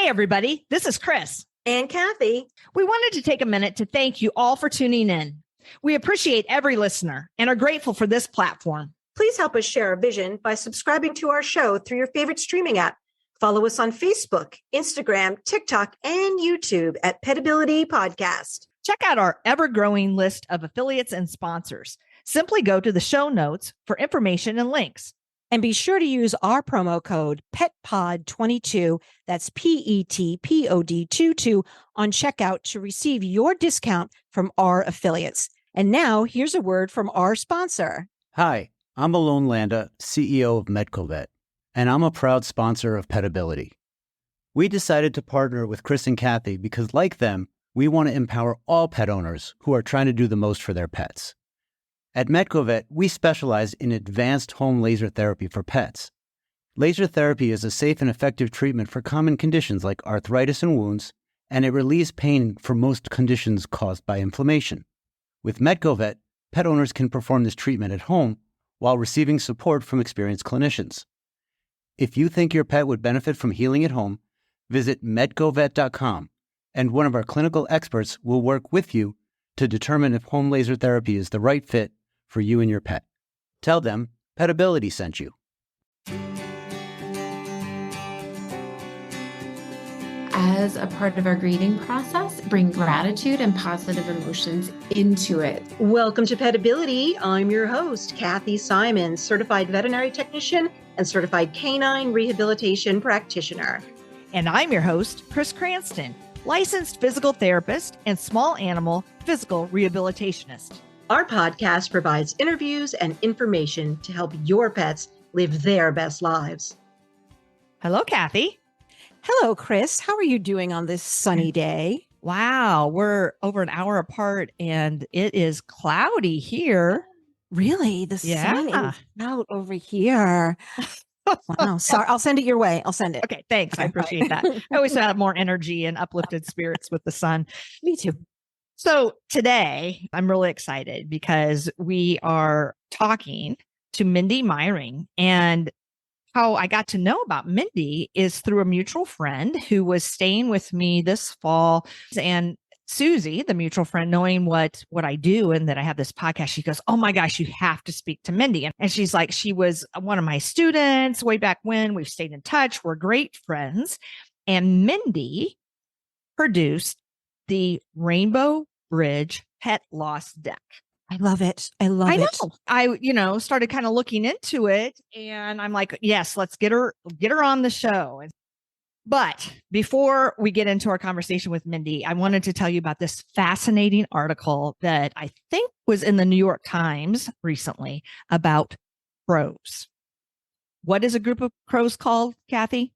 Hey, everybody. This is Chris. And Kathy. We wanted to take a minute to thank you all for tuning in. We appreciate every listener and are grateful for this platform. Please help us share our vision by subscribing to our show through your favorite streaming app. Follow us on Facebook, Instagram, TikTok, and YouTube at Petability Podcast. Check out our ever-growing list of affiliates and sponsors. Simply go to the show notes for information and links. And be sure to use our promo code PETPOD22, that's PETPOD 22, on checkout to receive your discount from our affiliates. And now, here's a word from our sponsor. Hi, I'm Alon Landa, CEO of MedcoVet, and I'm a proud sponsor of Petability. We decided to partner with Chris and Kathy because, like them, we want to empower all pet owners who are trying to do the most for their pets. At MedcoVet, we specialize in advanced home laser therapy for pets. Laser therapy is a safe and effective treatment for common conditions like arthritis and wounds, and it relieves pain for most conditions caused by inflammation. With MedcoVet, pet owners can perform this treatment at home while receiving support from experienced clinicians. If you think your pet would benefit from healing at home, visit medcovet.com, and one of our clinical experts will work with you to determine if home laser therapy is the right fit for you and your pet. Tell them Petability sent you. As a part of our grieving process, bring gratitude and positive emotions into it. Welcome to Petability. I'm your host, Kathy Simon, certified veterinary technician and certified canine rehabilitation practitioner. And I'm your host, Chris Cranston, licensed physical therapist and small animal physical rehabilitationist. Our podcast provides interviews and information to help your pets live their best lives. Hello, Kathy. Hello, Chris. How are you doing on this sunny day? Wow, we're over an hour apart and it is cloudy here. Really? The sun is out over here. Wow. Sorry, I'll send it your way. I'll send it. Okay, thanks. I appreciate that. I always have more energy and uplifted spirits with the sun. Me too. So today I'm really excited because we are talking to Mindy Meiering, and how I got to know about Mindy is through a mutual friend who was staying with me this fall. And Susie, the mutual friend, knowing what I do and that I have this podcast, she goes, "Oh my gosh, you have to speak to Mindy." And she's like, she was one of my students way back when. We've stayed in touch. We're great friends. And Mindy produced the Rainbow Bridge Pet Loss Deck. I love it. I love it. I know. I, started kind of looking into it and I'm like, yes, let's get her on the show. But before we get into our conversation with Mindy, I wanted to tell you about this fascinating article that I think was in the New York Times recently about crows. What is a group of crows called, Kathy?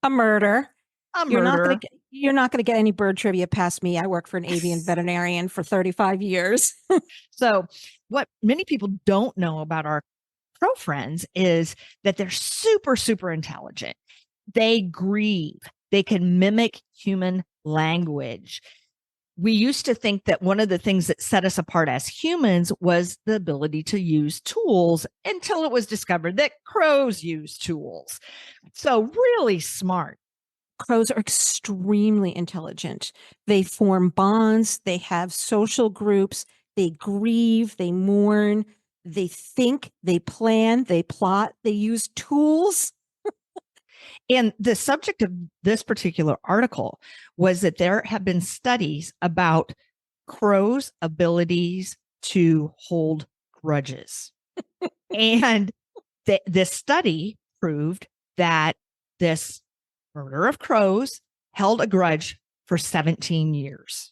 A murder. A murder. You're not going to get any bird trivia past me. I work for an avian veterinarian for 35 years. So what many people don't know about our crow friends is that they're super, super intelligent. They grieve. They can mimic human language. We used to think that one of the things that set us apart as humans was the ability to use tools until it was discovered that crows use tools. So really smart. Crows are extremely intelligent. They form bonds. They have social groups. They grieve. They mourn. They think. They plan. They plot. They use tools. And the subject of this particular article was that there have been studies about crows' abilities to hold grudges. And this study proved that this murder of crows held a grudge for 17 years.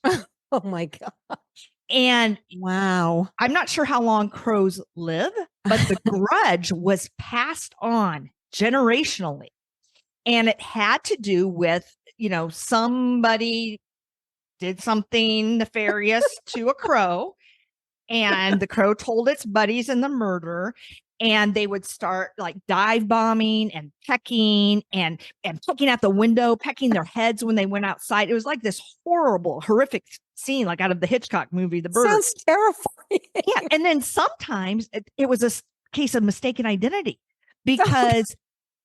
Oh my gosh. And wow. I'm not sure how long crows live, but the grudge was passed on generationally. And it had to do with, somebody did something nefarious to a crow, and the crow told its buddies in the murder, and they would start like dive bombing and pecking and looking at the window, pecking their heads when they went outside. It was like this horrific scene, like out of the Hitchcock movie, The Bird. Sounds terrifying. Yeah. And then sometimes it was a case of mistaken identity because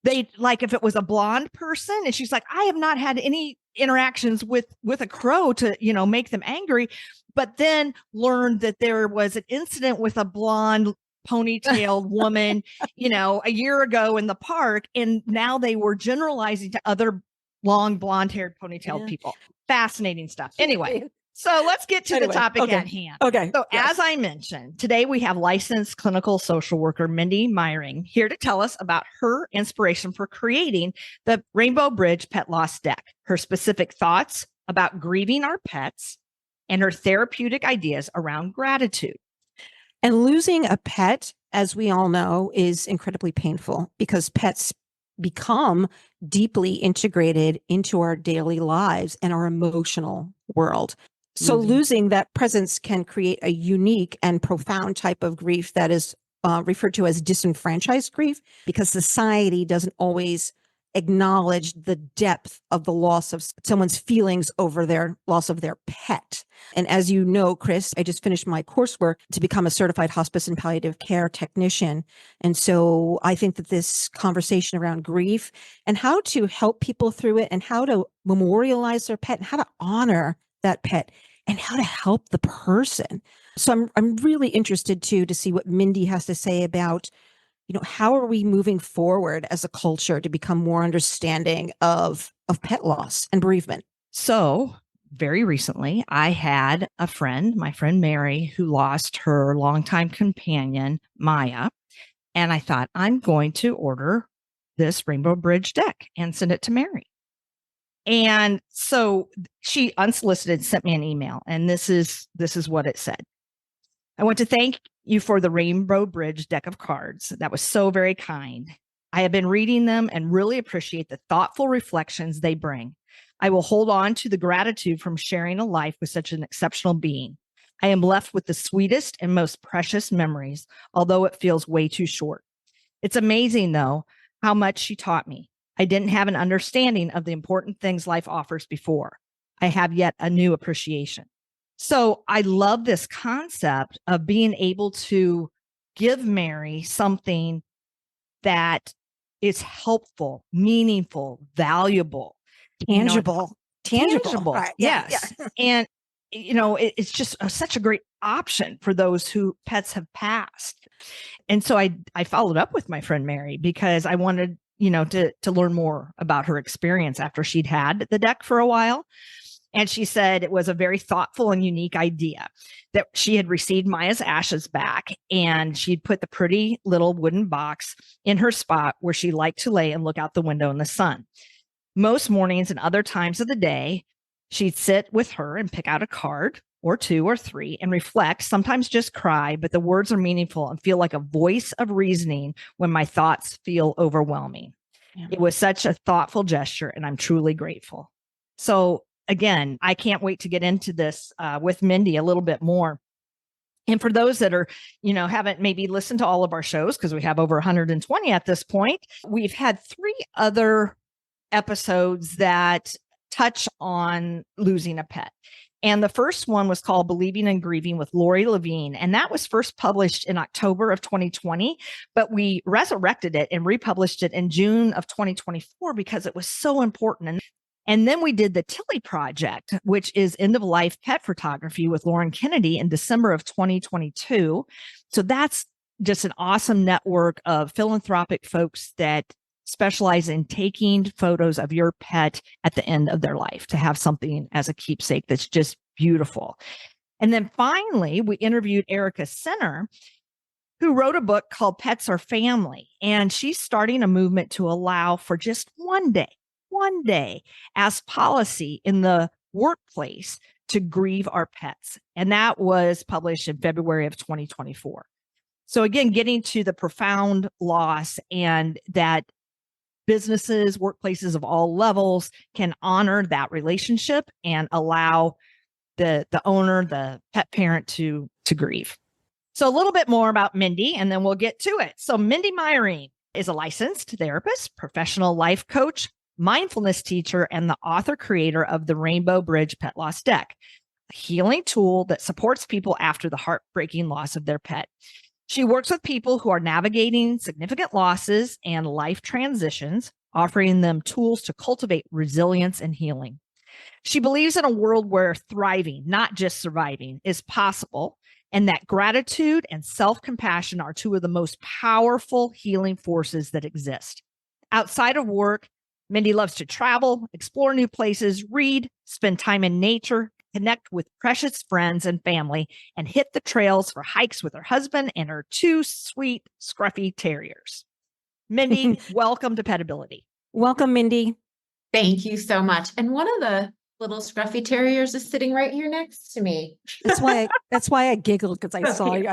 they like if it was a blonde person, and she's like, I have not had any interactions with a crow to, make them angry, but then learned that there was an incident with a blonde ponytailed woman, a year ago in the park, and now they were generalizing to other long blonde haired ponytailed people. Fascinating stuff. Anyway, so let's get to the topic at hand. Okay. So as I mentioned, today we have licensed clinical social worker Mindy Meiering here to tell us about her inspiration for creating the Rainbow Bridge Pet Loss Deck, her specific thoughts about grieving our pets, and her therapeutic ideas around gratitude. And losing a pet, as we all know, is incredibly painful because pets become deeply integrated into our daily lives and our emotional world. So losing that presence can create a unique and profound type of grief that is referred to as disenfranchised grief, because society doesn't always acknowledge the depth of the loss of someone's feelings over their loss of their pet. And as you know, Chris, I just finished my coursework to become a certified hospice and palliative care technician. And so I think that this conversation around grief and how to help people through it and how to memorialize their pet and how to honor that pet and how to help the person. So I'm really interested too to see what Mindy has to say about, how are we moving forward as a culture to become more understanding of pet loss and bereavement? So very recently, I had a friend, my friend Mary, who lost her longtime companion, Maya. And I thought, I'm going to order this Rainbow Bridge deck and send it to Mary. And so she unsolicited sent me an email, and this is what it said. I want to thank you for the Rainbow Bridge deck of cards. That was so very kind. I have been reading them and really appreciate the thoughtful reflections they bring. I will hold on to the gratitude from sharing a life with such an exceptional being. I am left with the sweetest and most precious memories, although it feels way too short. It's amazing, though, how much she taught me. I didn't have an understanding of the important things life offers before. I have yet a new appreciation. So I love this concept of being able to give Mary something that is helpful, meaningful, valuable, Tangible. Right. Yes. Yeah. And, it's just such a great option for those who pets have passed. And so I followed up with my friend Mary because I wanted, to learn more about her experience after she'd had the deck for a while. And she said it was a very thoughtful and unique idea that she had received Maya's ashes back, and she'd put the pretty little wooden box in her spot where she liked to lay and look out the window in the sun. Most mornings and other times of the day, she'd sit with her and pick out a card or two or three and reflect, sometimes just cry, but the words are meaningful and feel like a voice of reasoning when my thoughts feel overwhelming. Yeah. It was such a thoughtful gesture, and I'm truly grateful. So again, I can't wait to get into this with Mindy a little bit more. And for those that are, haven't maybe listened to all of our shows, because we have over 120 at this point, we've had 3 other episodes that touch on losing a pet. And the first one was called Believing and Grieving with Lori Levine. And that was first published in October of 2020, but we resurrected it and republished it in June of 2024 because it was so important. And then we did the Tilly Project, which is end of life pet photography with Lauren Kennedy in December of 2022. So that's just an awesome network of philanthropic folks that specialize in taking photos of your pet at the end of their life to have something as a keepsake that's just beautiful. And then finally, we interviewed Erica Sinner, who wrote a book called Pets Are Family. And she's starting a movement to allow for just one day as policy in the workplace to grieve our pets. And that was published in February of 2024. So again, getting to the profound loss and that businesses, workplaces of all levels can honor that relationship and allow the owner, the pet parent to grieve. So a little bit more about Mindy, and then we'll get to it. So Mindy Meiering is a licensed therapist, professional life coach, mindfulness teacher, and the author creator of the Rainbow Bridge Pet Loss Deck, a healing tool that supports people after the heartbreaking loss of their pet. She works with people who are navigating significant losses and life transitions, offering them tools to cultivate resilience and healing. She believes in a world where thriving, not just surviving, is possible, and that gratitude and self compassion are two of the most powerful healing forces that exist. Outside of work, Mindy loves to travel, explore new places, read, spend time in nature, connect with precious friends and family, and hit the trails for hikes with her husband and her two sweet, scruffy terriers. Mindy, welcome to Petability. Welcome, Mindy. Thank you so much. And one of the little scruffy terriers is sitting right here next to me. That's why I giggled, because I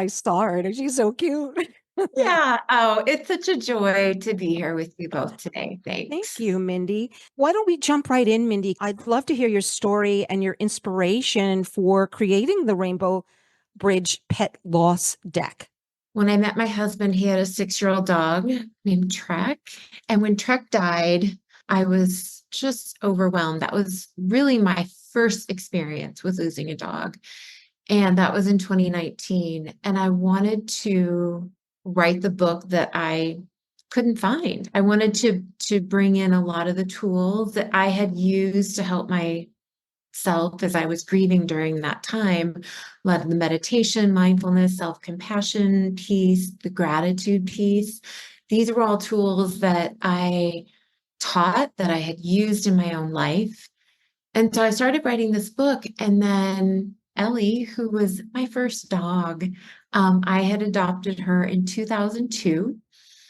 saw her and she's so cute. Yeah. Oh, it's such a joy to be here with you both today. Thanks. Thank you, Mindy. Why don't we jump right in, Mindy? I'd love to hear your story and your inspiration for creating the Rainbow Bridge Pet Loss Deck. When I met my husband, he had a 6-year-old dog named Trek. And when Trek died, I was just overwhelmed. That was really my first experience with losing a dog. And that was in 2019. And I wanted to write the book that I couldn't find. I wanted to bring in a lot of the tools that I had used to help myself as I was grieving during that time. A lot of the meditation, mindfulness, self-compassion piece, the gratitude piece. These were all tools that I taught, that I had used in my own life. And so I started writing this book, and then Ellie, who was my first dog, I had adopted her in 2002,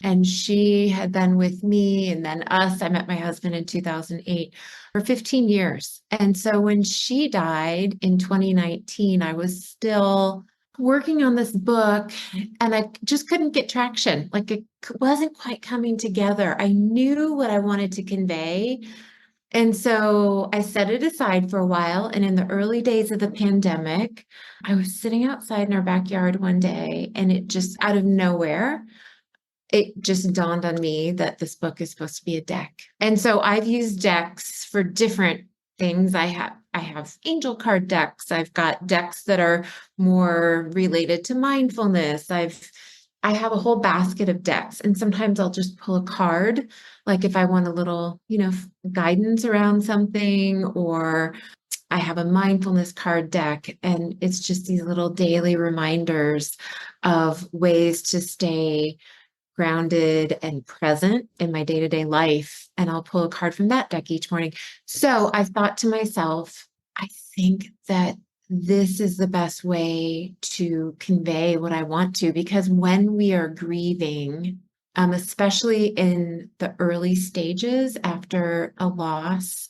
and she had been with me and then us. I met my husband in 2008 for 15 years. And so when she died in 2019, I was still working on this book and I just couldn't get traction. Like it wasn't quite coming together. I knew what I wanted to convey. And so I set it aside for a while. And in the early days of the pandemic, I was sitting outside in our backyard one day, and it just out of nowhere, it just dawned on me that this book is supposed to be a deck. And so I've used decks for different things. I have angel card decks. I've got decks that are more related to mindfulness. I have a whole basket of decks, and sometimes I'll just pull a card, like if I want a little, guidance around something, or I have a mindfulness card deck, and it's just these little daily reminders of ways to stay grounded and present in my day-to-day life. And I'll pull a card from that deck each morning. So I thought to myself, I think that this is the best way to convey what I want to, because when we are grieving, especially in the early stages after a loss,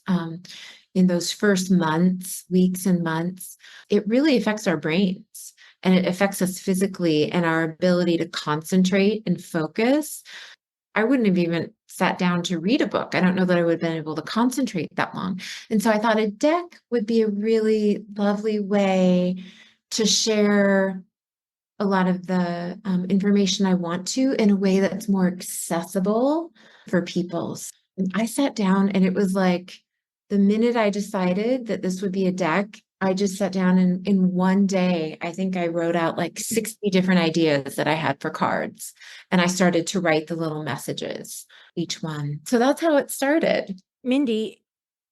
in those first months, weeks and months, it really affects our brains. And it affects us physically and our ability to concentrate and focus. I wouldn't have even sat down to read a book. I don't know that I would have been able to concentrate that long. And so I thought a deck would be a really lovely way to share a lot of the information I want to in a way that's more accessible for people. And I sat down, and it was like the minute I decided that this would be a deck, I just sat down, and in one day, I think I wrote out like 60 different ideas that I had for cards. And I started to write the little messages, each one. So that's how it started. Mindy,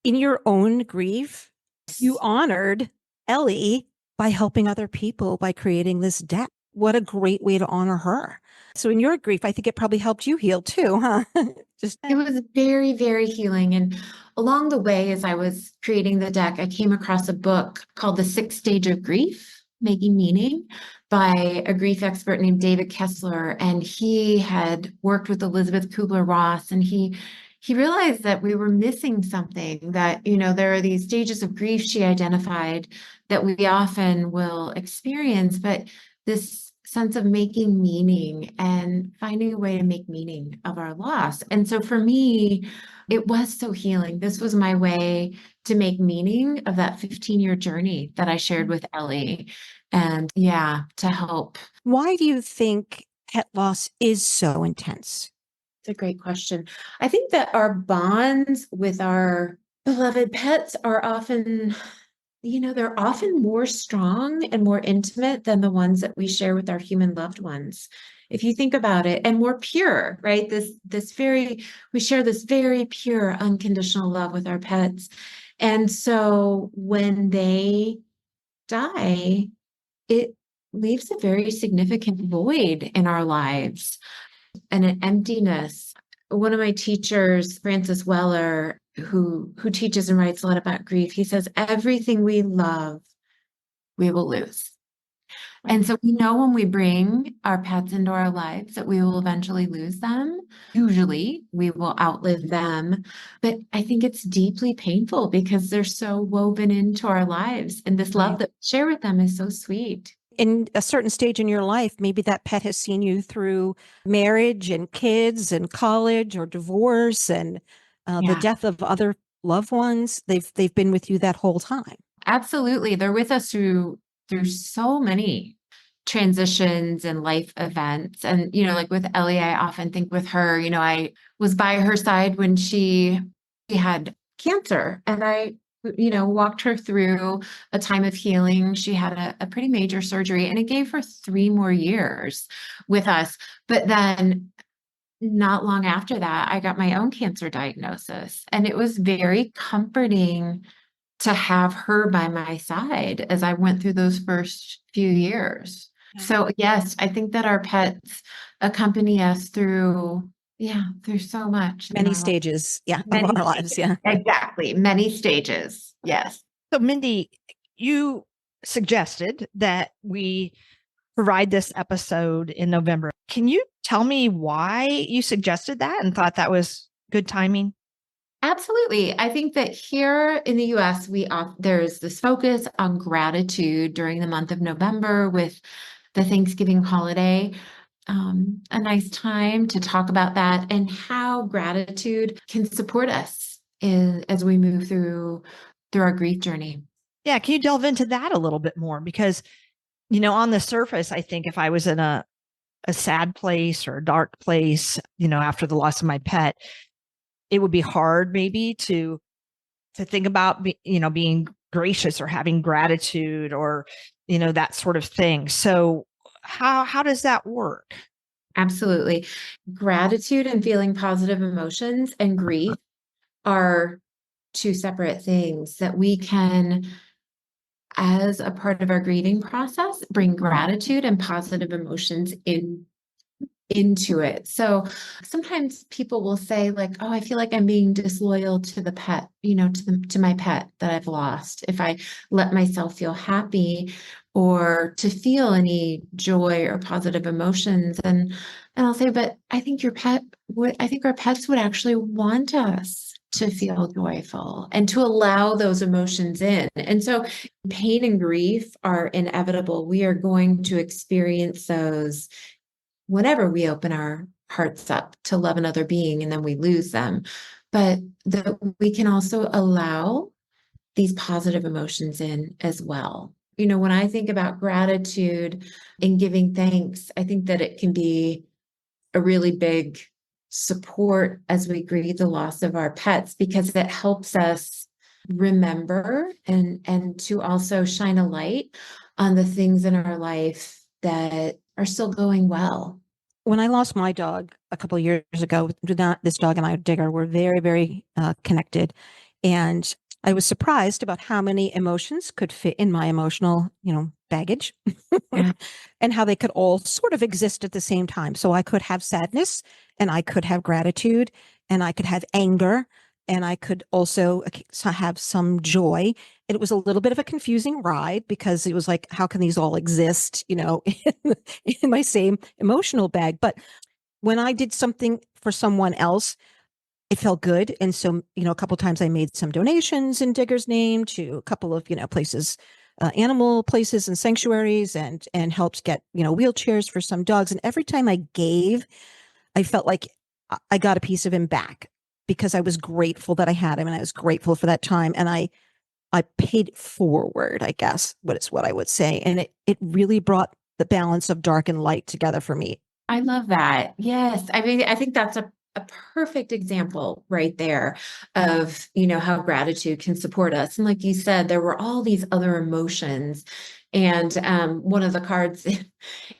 in your own grief, you honored Ellie by helping other people by creating this deck. What a great way to honor her. So in your grief, I think it probably helped you heal too, huh? It was very, very healing. And along the way, as I was creating the deck, I came across a book called The 6th Stage of Grief, Making Meaning, by a grief expert named David Kessler. And he had worked with Elizabeth Kubler-Ross, and he realized that we were missing something, that, there are these stages of grief she identified that we often will experience, but this sense of making meaning and finding a way to make meaning of our loss. And so for me, it was so healing. This was my way to make meaning of that 15-year journey that I shared with Ellie. And to help. Why do you think pet loss is so intense? It's a great question. I think that our bonds with our beloved pets are often they're often more strong and more intimate than the ones that we share with our human loved ones. If you think about it, and more pure, right? We share this very pure, unconditional love with our pets. And so when they die, it leaves a very significant void in our lives and an emptiness. One of my teachers, Francis Weller, who teaches and writes a lot about grief, he says, everything we love, we will lose. And so we know when we bring our pets into our lives that we will eventually lose them. Usually we will outlive them. But I think it's deeply painful because they're so woven into our lives. And this love that we share with them is so sweet. In a certain stage in your life, maybe that pet has seen you through marriage and kids and college or divorce and the death of other loved ones. They've been with you that whole time. Absolutely. They're with us through so many transitions and life events. And, like with Ellie, I often think with her, I was by her side when she had cancer, and I walked her through a time of healing. She had a pretty major surgery, and it gave her 3 more years with us. But then not long after that, I got my own cancer diagnosis, and it was very comforting to have her by my side as I went through those first few years. So yes, I think that our pets accompany us through so much. Many stages, of our lives, Exactly. Many stages, yes. So, Mindy, you suggested that we provide this episode in November. Can you tell me why you suggested that and thought that was good timing? Absolutely. I think that here in the US, there's this focus on gratitude during the month of November with the Thanksgiving holiday. A nice time to talk about that and how gratitude can support us as we move through our grief journey. Yeah. Can you delve into that a little bit more? Because, on the surface, I think if I was in a sad place or a dark place, after the loss of my pet, it would be hard maybe to think about, being gracious or having gratitude or, that sort of thing. So how does that work? Absolutely. Gratitude and feeling positive emotions and grief are 2 separate things that we can, as a part of our grieving process, bring gratitude and positive emotions into it. So sometimes people will say like, oh, I feel like I'm being disloyal to the pet, to my pet that I've lost. If I let myself feel happy or to feel any joy or positive emotions. And I'll say, but I think I think our pets would actually want us to feel joyful and to allow those emotions in. And so pain and grief are inevitable. We are going to experience those whenever we open our hearts up to love another being and then we lose them. But that we can also allow these positive emotions in as well. When I think about gratitude and giving thanks, I think that it can be a really big support as we grieve the loss of our pets, because it helps us remember and to also shine a light on the things in our life that are still going well. When I lost my dog a couple of years ago, this dog and I, Digger, were very, very connected. And I was surprised about how many emotions could fit in my emotional, baggage and how they could all sort of exist at the same time. So I could have sadness and I could have gratitude and I could have anger and I could also have some joy. It was a little bit of a confusing ride because it was like, how can these all exist, in my same emotional bag? But when I did something for someone else, it felt good. And so, a couple of times I made some donations in Digger's name to a couple of, places, animal places and sanctuaries and helped get, wheelchairs for some dogs. And every time I gave, I felt like I got a piece of him back because I was grateful that I had him and I was grateful for that time. And I paid it forward, I guess, what I would say. And it really brought the balance of dark and light together for me. I love that. Yes. I mean, I think that's a a perfect example right there of, you know, how gratitude can support us. And like you said, there were all these other emotions. And one of the cards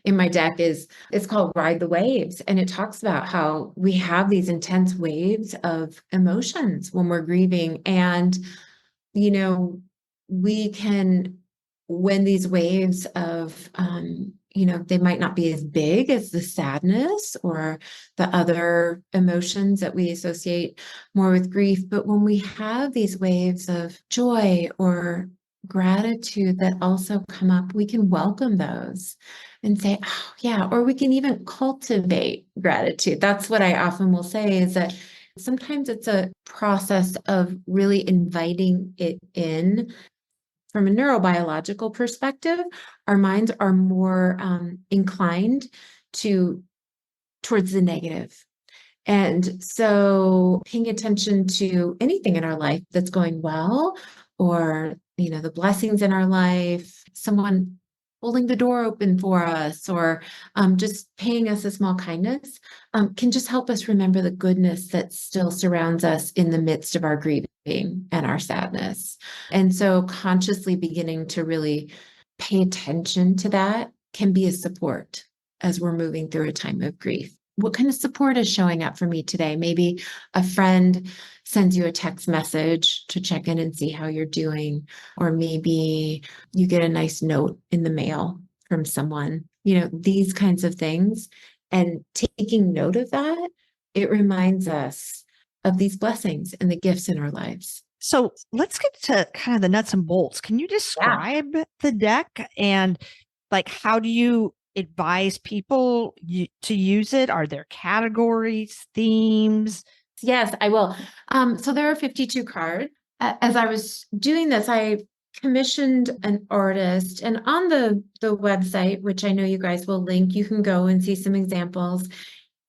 in my deck it's called Ride the Waves. And it talks about how we have these intense waves of emotions when we're grieving. And, you know, we can, when these waves of, you know, they might not be as big as the sadness or the other emotions that we associate more with grief. But when we have these waves of joy or gratitude that also come up, we can welcome those and say, oh, yeah, or we can even cultivate gratitude. That's what I often will say, is that sometimes it's a process of really inviting it in. From a neurobiological perspective, our minds are more inclined towards the negative. And so paying attention to anything in our life that's going well, or, you know, the blessings in our life, someone holding the door open for us, or just paying us a small kindness, can just help us remember the goodness that still surrounds us in the midst of our grieving and our sadness. And so consciously beginning to really pay attention to that can be a support as we're moving through a time of grief. What kind of support is showing up for me today? Maybe a friend sends you a text message to check in and see how you're doing, or maybe you get a nice note in the mail from someone, you know, these kinds of things. And taking note of that, it reminds us of these blessings and the gifts in our lives. So let's get to kind of the nuts and bolts. Can you describe the deck and like how do you advise people to use it? Are there categories, themes? Yes, I will. So there are 52 cards. As I was doing this, I commissioned an artist, and on the website, which I know you guys will link, you can go and see some examples.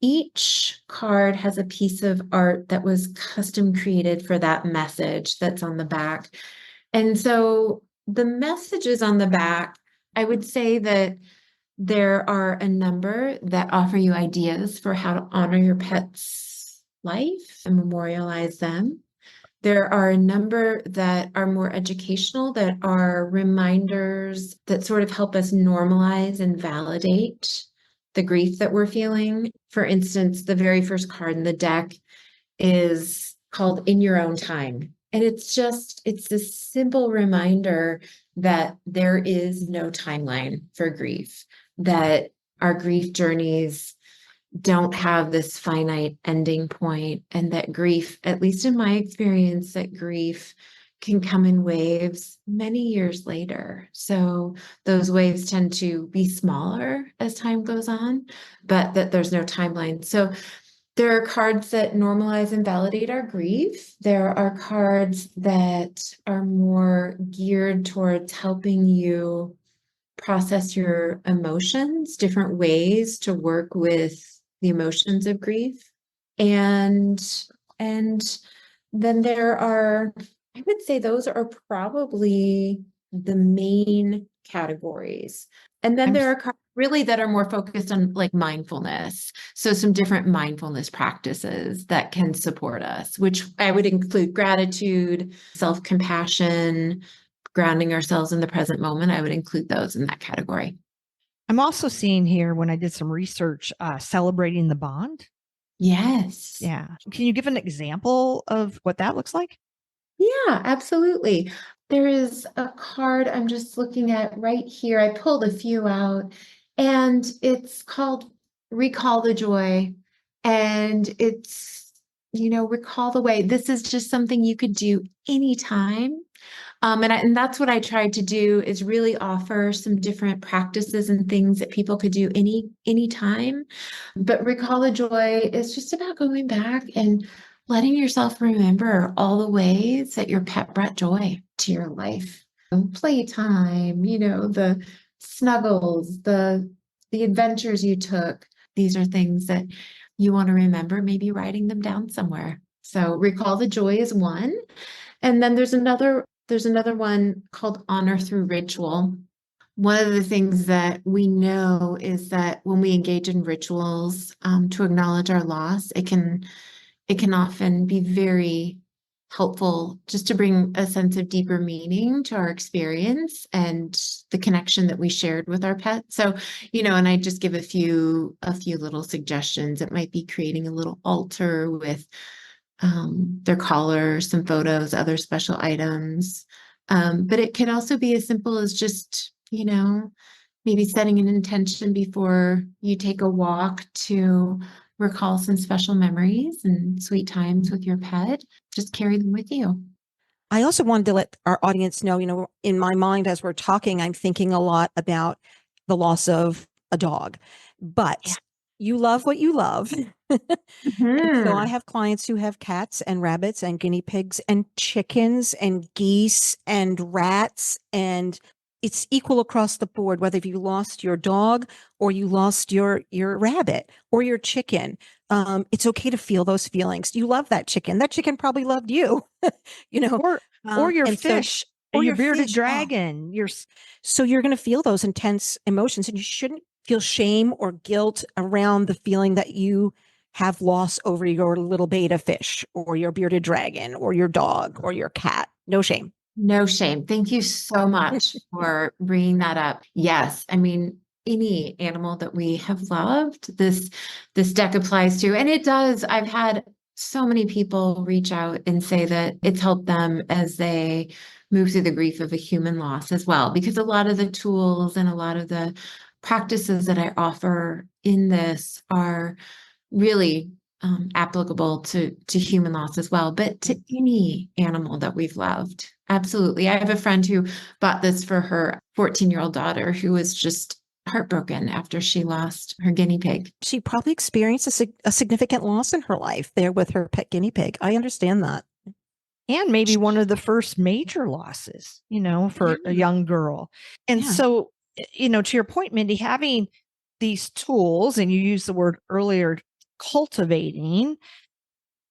Each card has a piece of art that was custom created for that message that's on the back. And so the messages on the back, I would say that there are a number that offer you ideas for how to honor your pet's life and memorialize them. There are a number that are more educational, that are reminders that sort of help us normalize and validate the grief that we're feeling. For instance, the very first card in the deck is called In Your Own Time. And it's this simple reminder that there is no timeline for grief, that our grief journeys don't have this finite ending point, and that grief, at least in my experience, that grief can come in waves many years later. So those waves tend to be smaller as time goes on, but that there's no timeline. So there are cards that normalize and validate our grief. There are cards that are more geared towards helping you process your emotions, different ways to work with the emotions of grief. And then there are, I would say those are probably the main categories. And then there are cards really that are more focused on like mindfulness. So some different mindfulness practices that can support us, which I would include gratitude, self-compassion, grounding ourselves in the present moment. I would include those in that category. I'm also seeing here when I did some research, celebrating the bond. Yes. Yeah. Can you give an example of what that looks like? Yeah, absolutely. There is a card I'm just looking at right here. I pulled a few out, and it's called Recall the Joy. And it's, you know, recall the way. This is just something you could do anytime. And that's what I tried to do, is really offer some different practices and things that people could do anytime. But Recall the Joy is just about going back and letting yourself remember all the ways that your pet brought joy to your life. Playtime, you know, the snuggles, the adventures you took. These are things that you want to remember, maybe writing them down somewhere. So Recall the Joy is one. And then there's another one called Honor Through Ritual, one of the things that we know is that when we engage in rituals to acknowledge our loss, it can often be very helpful just to bring a sense of deeper meaning to our experience and the connection that we shared with our pet. So, and I just give a few little suggestions. It might be creating a little altar with their collar, some photos, other special items. But it can also be as simple as just, maybe setting an intention before you take a walk to recall some special memories and sweet times with your pet. Just carry them with you. I also wanted to let our audience know, in my mind, as we're talking, I'm thinking a lot about the loss of a dog, but you love what you love. And so I have clients who have cats and rabbits and guinea pigs and chickens and geese and rats, and it's equal across the board, whether you lost your dog or you lost your rabbit or your chicken. It's okay to feel those feelings. You love that chicken. That chicken probably loved you, Or your and so- fish, or your your bearded fish. dragon. So you're going to feel those intense emotions, and you shouldn't feel shame or guilt around the feeling that you have loss over your little beta fish or your bearded dragon or your dog or your cat. No shame. No shame. Thank you so much for bringing that up. Yes. I mean, any animal that we have loved, this deck applies to, and it does. I've had so many people reach out and say that it's helped them as they move through the grief of a human loss as well, because a lot of the tools and a lot of the practices that I offer in this are really applicable to human loss as well, but to any animal that we've loved. Absolutely. I have a friend who bought this for her 14-year-old daughter who was just heartbroken after she lost her guinea pig. She probably experienced a significant loss in her life there with her pet guinea pig. I understand that. And maybe one of the first major losses, for a young girl. And so, to your point, Mindy, having these tools, and you used the word earlier, cultivating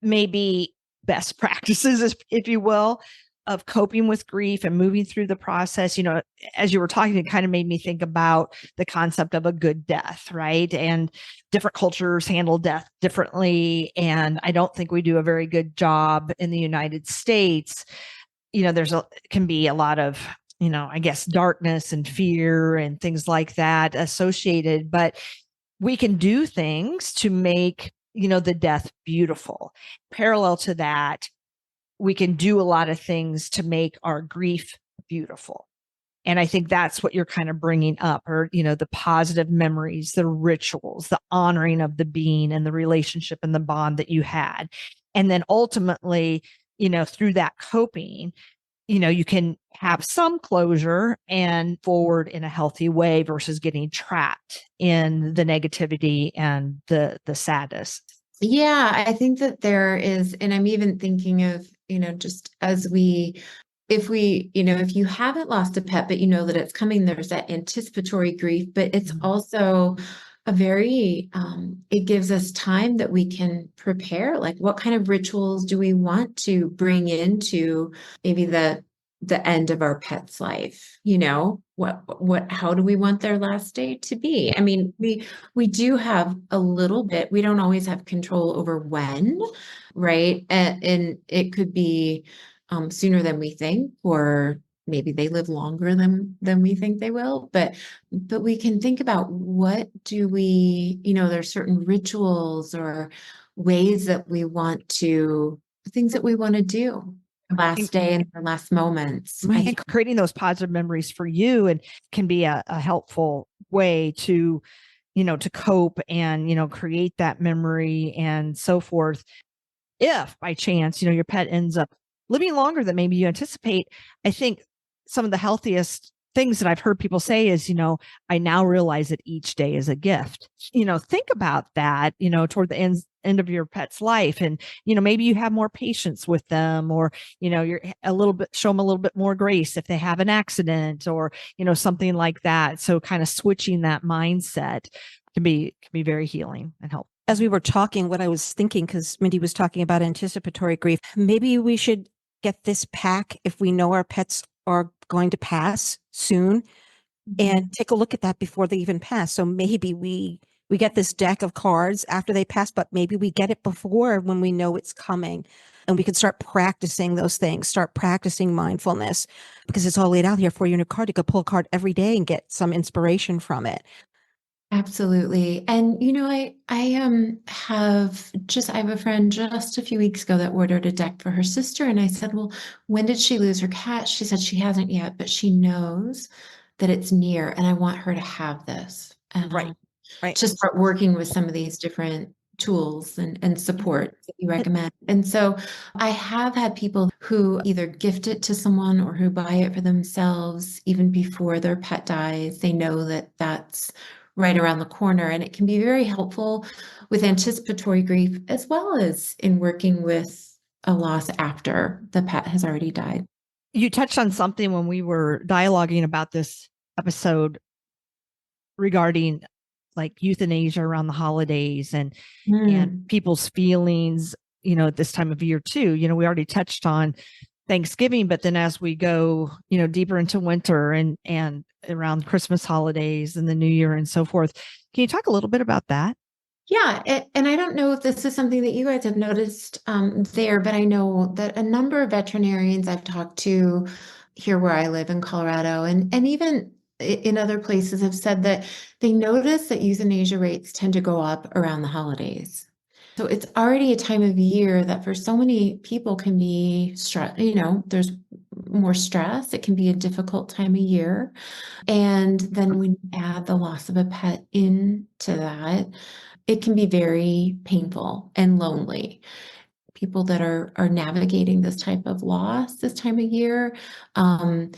maybe best practices, if you will, of coping with grief and moving through the process. As you were talking, it kind of made me think about the concept of a good death, right? And different cultures handle death differently. And I don't think we do a very good job in the United States. Can be a lot of, I guess, darkness and fear and things like that associated, but we can do things to make, the death beautiful. Parallel to that, we can do a lot of things to make our grief beautiful. And I think that's what you're kind of bringing up, or, the positive memories, the rituals, the honoring of the being and the relationship and the bond that you had. And then ultimately, through that coping, you can have some closure and forward in a healthy way versus getting trapped in the negativity and the sadness. Yeah, I think that there is, and I'm even thinking of, just if you haven't lost a pet, but you know that it's coming, there's that anticipatory grief, but it's also it gives us time that we can prepare, like what kind of rituals do we want to bring into maybe the end of our pet's life? How do we want their last day to be? I mean, we do have a little bit, we don't always have control over when, right? And it could be sooner than we think, or maybe they live longer than we think they will, but we can think about what do we, there's certain rituals or ways that we want to, things that we want to do the last day and the last moments. I think creating those positive memories for you and can be a helpful way to, to cope and, create that memory and so forth. If by chance, your pet ends up living longer than maybe you anticipate, I think some of the healthiest things that I've heard people say is, I now realize that each day is a gift. Think about that, toward the end of your pet's life. And, maybe you have more patience with them, or, you're show them a little bit more grace if they have an accident or, something like that. So kind of switching that mindset can be very healing and helpful. As we were talking, what I was thinking, because Mindy was talking about anticipatory grief, maybe we should get this pack if we know our pets are going to pass soon. and take a look at that before they even pass. So maybe we get this deck of cards after they pass, but maybe we get it before when we know it's coming. And we can start practicing those things, start practicing mindfulness, because it's all laid out here for you in a card. You could pull a card every day and get some inspiration from it. Absolutely. And I have a friend just a few weeks ago that ordered a deck for her sister. And I said, well, when did she lose her cat? She said she hasn't yet, but she knows that it's near and I want her to have this. And Right. Right. to start working with some of these different tools and support that you recommend. And so I have had people who either gift it to someone or who buy it for themselves even before their pet dies. They know that that's right around the corner, and it can be very helpful with anticipatory grief as well as in working with a loss after the pet has already died. You touched on something when we were dialoguing about this episode regarding like euthanasia around the holidays and people's feelings, at this time of year too. We already touched on Thanksgiving, but then as we go, deeper into winter and around Christmas holidays and the New Year and so forth, can you talk a little bit about that? Yeah, and I don't know if this is something that you guys have noticed there, but I know that a number of veterinarians I've talked to here where I live in Colorado and even in other places have said that they notice that euthanasia rates tend to go up around the holidays. So it's already a time of year that for so many people can be stress, there's more stress. It can be a difficult time of year. And then when you add the loss of a pet into that, it can be very painful and lonely. People that are navigating this type of loss this time of year, and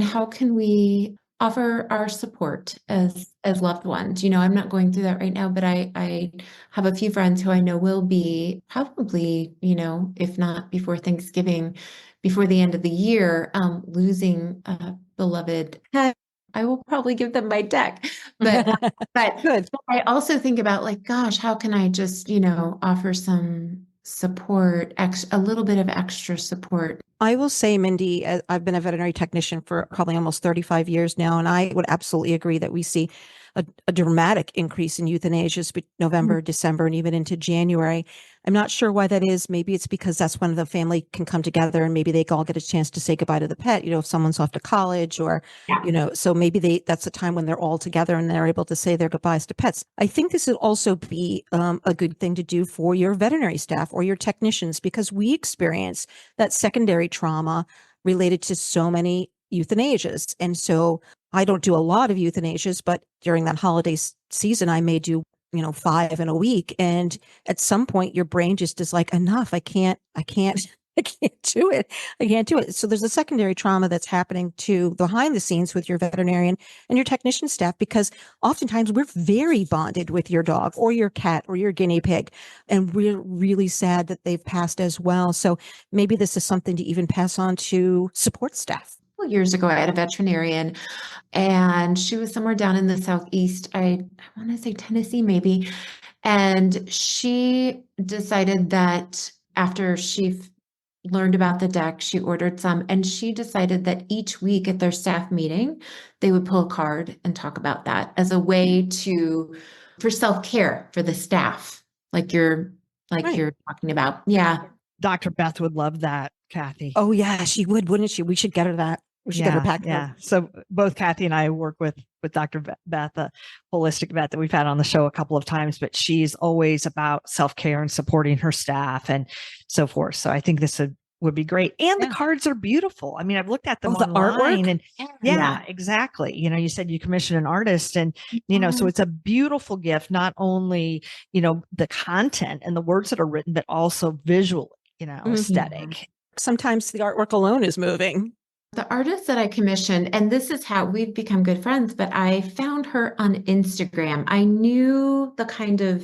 how can we offer our support as loved ones? I'm not going through that right now, but I have a few friends who I know will be probably, if not before Thanksgiving, before the end of the year, losing a beloved pet. I will probably give them my deck, but Good. I also think about like, gosh, how can I just, offer some support, a little bit of extra support. I will say, Mindy, I've been a veterinary technician for probably almost 35 years now, and I would absolutely agree that we see a dramatic increase in euthanasias November, December, and even into January. I'm not sure why that is. Maybe it's because that's when the family can come together and maybe they all get a chance to say goodbye to the pet, if someone's off to college or, so maybe that's the time when they're all together and they're able to say their goodbyes to pets. I think this would also be a good thing to do for your veterinary staff or your technicians, because we experience that secondary trauma related to so many euthanasias. And so I don't do a lot of euthanasias, but during that holiday season, I may do, 5 in a week. And at some point your brain just is like, enough. I can't do it. I can't do it. So there's a secondary trauma that's happening to behind the scenes with your veterinarian and your technician staff, because oftentimes we're very bonded with your dog or your cat or your guinea pig. And we're really sad that they've passed as well. So maybe this is something to even pass on to support staff. Years ago, I had a veterinarian and she was somewhere down in the Southeast. I want to say Tennessee, maybe. And she decided that after she learned about the deck, she ordered some, and she decided that each week at their staff meeting, they would pull a card and talk about that as a way for self-care for the staff, like you're talking about. Yeah. Dr. Beth would love that, Kathy. Oh yeah, she would, wouldn't she? We should get her that. We should get her packed. Yeah. So both Kathy and I work with Dr. Beth, a holistic vet that we've had on the show a couple of times, but she's always about self-care and supporting her staff and so forth. So I think this would be great. And the cards are beautiful. I mean, I've looked at them online, the artwork? And yeah, exactly. You said you commissioned an artist and, so it's a beautiful gift, not only, the content and the words that are written, but also visually, aesthetic. Sometimes the artwork alone is moving. The artist that I commissioned, and this is how we've become good friends, but I found her on Instagram. I knew the kind of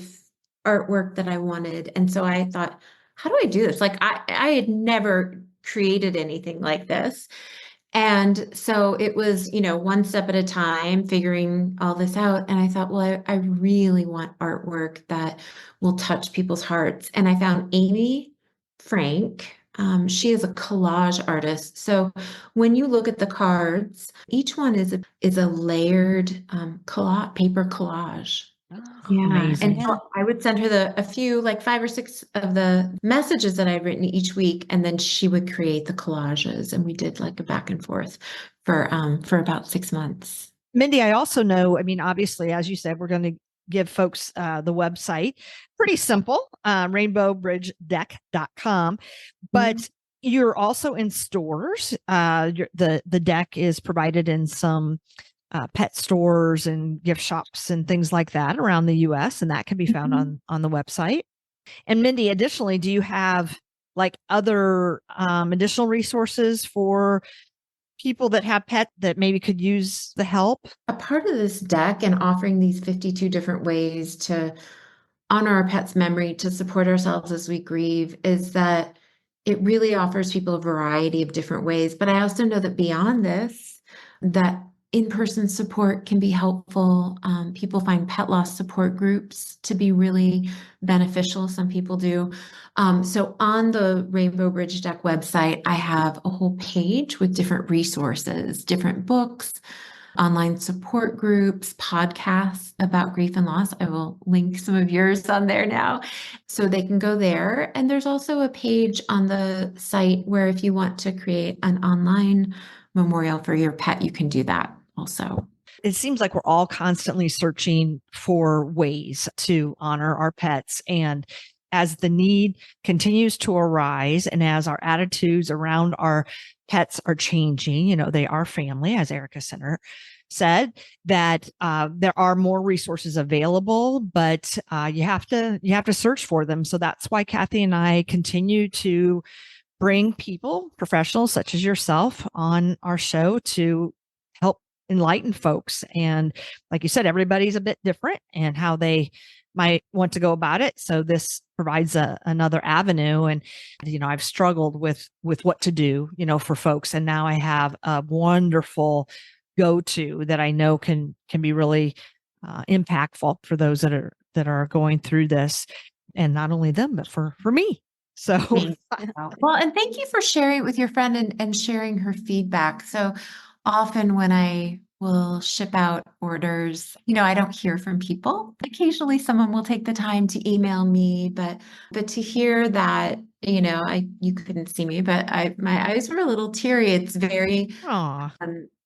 artwork that I wanted. And so I thought, how do I do this? Like I had never created anything like this. And so it was, one step at a time, figuring all this out. And I thought, well, I really want artwork that will touch people's hearts. And I found Amy Frank She is a collage artist. So when you look at the cards, each one is a layered paper collage. Oh, Yeah. amazing. And so I would send her a few, like 5 or 6 of the messages that I'd written each week, and then she would create the collages, and we did like a back and forth for about 6 months. Mindy, I also know, I mean, obviously, as you said, we're going to give folks the website. Pretty simple, rainbowbridgedeck.com. But you're also in stores. The deck is provided in some pet stores and gift shops and things like that around the US, and that can be found on the website. And Mindy, additionally, do you have like other additional resources for people that have pet that maybe could use the help? A part of this deck and offering these 52 different ways to honor our pet's memory, to support ourselves as we grieve, is that it really offers people a variety of different ways. But I also know that beyond this, that in-person support can be helpful. People find pet loss support groups to be really beneficial. Some people do. So on the Rainbow Bridge Deck website, I have a whole page with different resources, different books, online support groups, podcasts about grief and loss. I will link some of yours on there now so they can go there. And there's also a page on the site where if you want to create an online memorial for your pet, you can do that also. It seems like we're all constantly searching for ways to honor our pets. And as the need continues to arise and as our attitudes around our pets are changing, you know, they are family, as Erica Center said, that there are more resources available, but you have to search for them. So that's why Kathy and I continue to bring people, professionals such as yourself, on our show to help enlighten folks. And like you said, everybody's a bit different and how they might want to go about it. So this provides another avenue. And, you know, I've struggled with what to do, you know, for folks. And now I have a wonderful go-to that I know can be really impactful for those that are going through this, and not only them, but for me. So, well, and thank you for sharing it with your friend and sharing her feedback. So often when I will ship out orders, you know, I don't hear from people. Occasionally someone will take the time to email me, but to hear that, you know, you couldn't see me, but my eyes were a little teary. It's very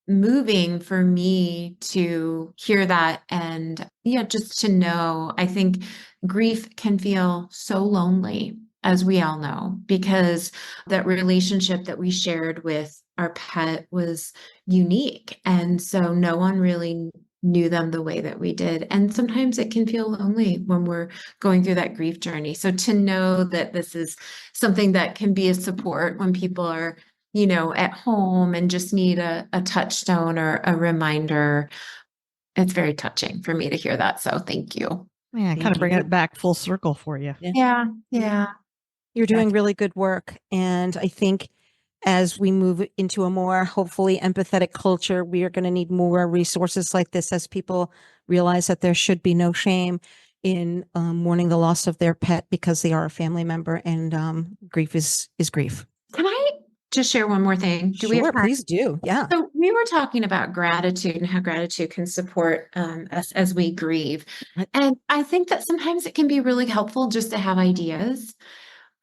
moving for me to hear that. And yeah, just to know, I think grief can feel so lonely, as we all know, because that relationship that we shared with our pet was unique. And so no one really knew them the way that we did. And sometimes it can feel lonely when we're going through that grief journey. So to know that this is something that can be a support when people are, you know, at home and just need a touchstone or a reminder, it's very touching for me to hear that. So thank you. Yeah, kind of bringing it back full circle for you. Yeah. You're doing really good work. And I think as we move into a more hopefully empathetic culture, we are going to need more resources like this as people realize that there should be no shame in mourning the loss of their pet because they are a family member, and grief is grief. Can I just share one more thing? Sure, please do. Yeah. So we were talking about gratitude and how gratitude can support us as we grieve. And I think that sometimes it can be really helpful just to have ideas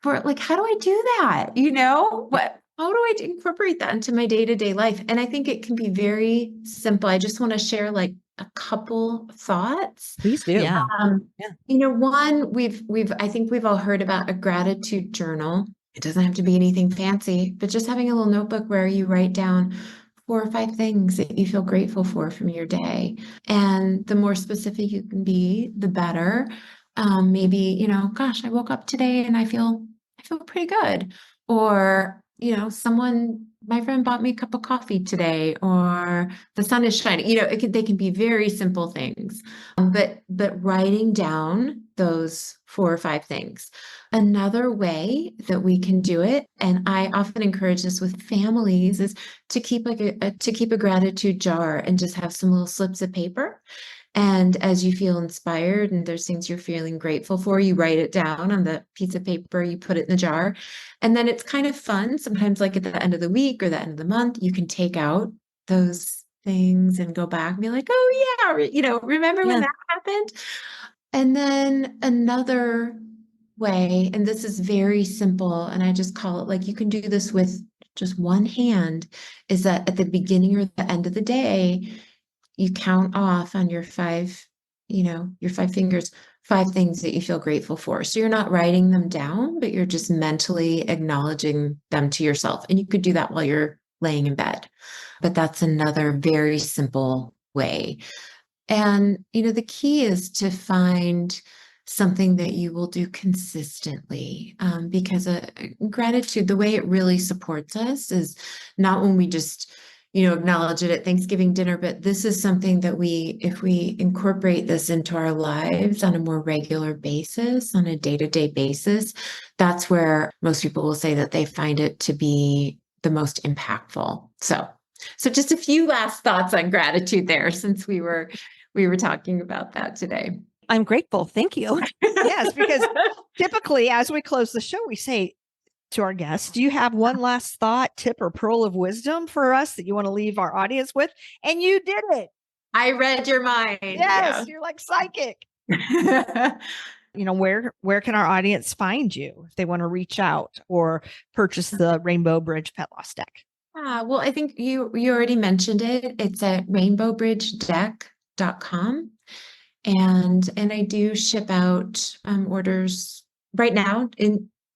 for like, how do I do that? You know, how do I incorporate that into my day-to-day life? And I think it can be very simple. I just want to share like a couple thoughts. Please do. Yeah. You know, one, I think we've all heard about a gratitude journal. It doesn't have to be anything fancy, but just having a little notebook where you write down 4 or 5 things that you feel grateful for from your day. And the more specific you can be, the better. Maybe, you know, gosh, I woke up today and I feel pretty good. Or, you know, my friend bought me a cup of coffee today, or the sun is shining. You know, they can be very simple things, but writing down those 4 or 5 things. Another way that we can do it, and I often encourage this with families, is to keep a gratitude jar and just have some little slips of paper. And as you feel inspired and there's things you're feeling grateful for, you write it down on the piece of paper, you put it in the jar. And then it's kind of fun. Sometimes, like at the end of the week or the end of the month, you can take out those things and go back and be like, oh, yeah, remember when that happened? And then another way, and this is very simple, and I just call it like you can do this with just one hand, is that at the beginning or the end of the day, you count off on your five fingers, 5 things that you feel grateful for. So you're not writing them down, but you're just mentally acknowledging them to yourself. And you could do that while you're laying in bed. But that's another very simple way. And, the key is to find something that you will do consistently, because gratitude, the way it really supports us is not when we just acknowledge it at Thanksgiving dinner, but this is something that if we incorporate this into our lives on a more regular basis, on a day-to-day basis, that's where most people will say that they find it to be the most impactful. So just a few last thoughts on gratitude there, since we were talking about that today. I'm grateful. Thank you. Yes, because typically as we close the show, we say to our guests, do you have one last thought, tip, or pearl of wisdom for us that you want to leave our audience with? And you did it. I read your mind. Yes, You're like psychic. Where can our audience find you if they want to reach out or purchase the Rainbow Bridge Pet Loss Deck? Well, I think you already mentioned it. It's at rainbowbridgedeck.com. And I do ship out orders right now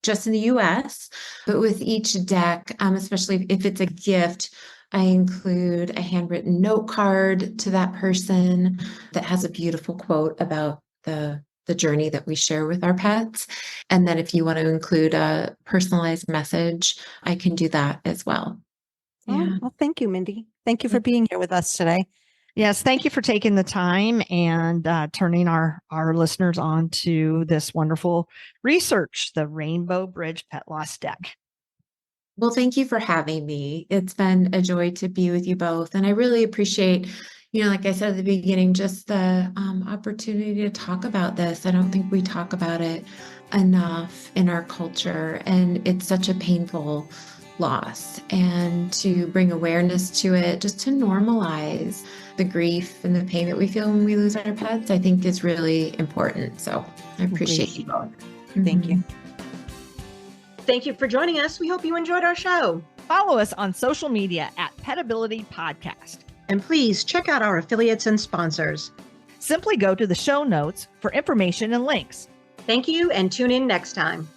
just in the US, but with each deck, especially if it's a gift, I include a handwritten note card to that person that has a beautiful quote about the journey that we share with our pets. And then if you want to include a personalized message, I can do that as well. Yeah. Well, thank you, Mindy. Thank you for being here with us today. Yes, thank you for taking the time and turning our listeners on to this wonderful research, the Rainbow Bridge Pet Loss Deck. Well, thank you for having me. It's been a joy to be with you both. And I really appreciate, like I said at the beginning, just the opportunity to talk about this. I don't think we talk about it enough in our culture, and it's such a painful loss. And to bring awareness to it, just to normalize the grief and the pain that we feel when we lose our pets, I think is really important. So I appreciate you both. Thank you. Thank you for joining us. We hope you enjoyed our show. Follow us on social media at Petability Podcast. And please check out our affiliates and sponsors. Simply go to the show notes for information and links. Thank you, and tune in next time.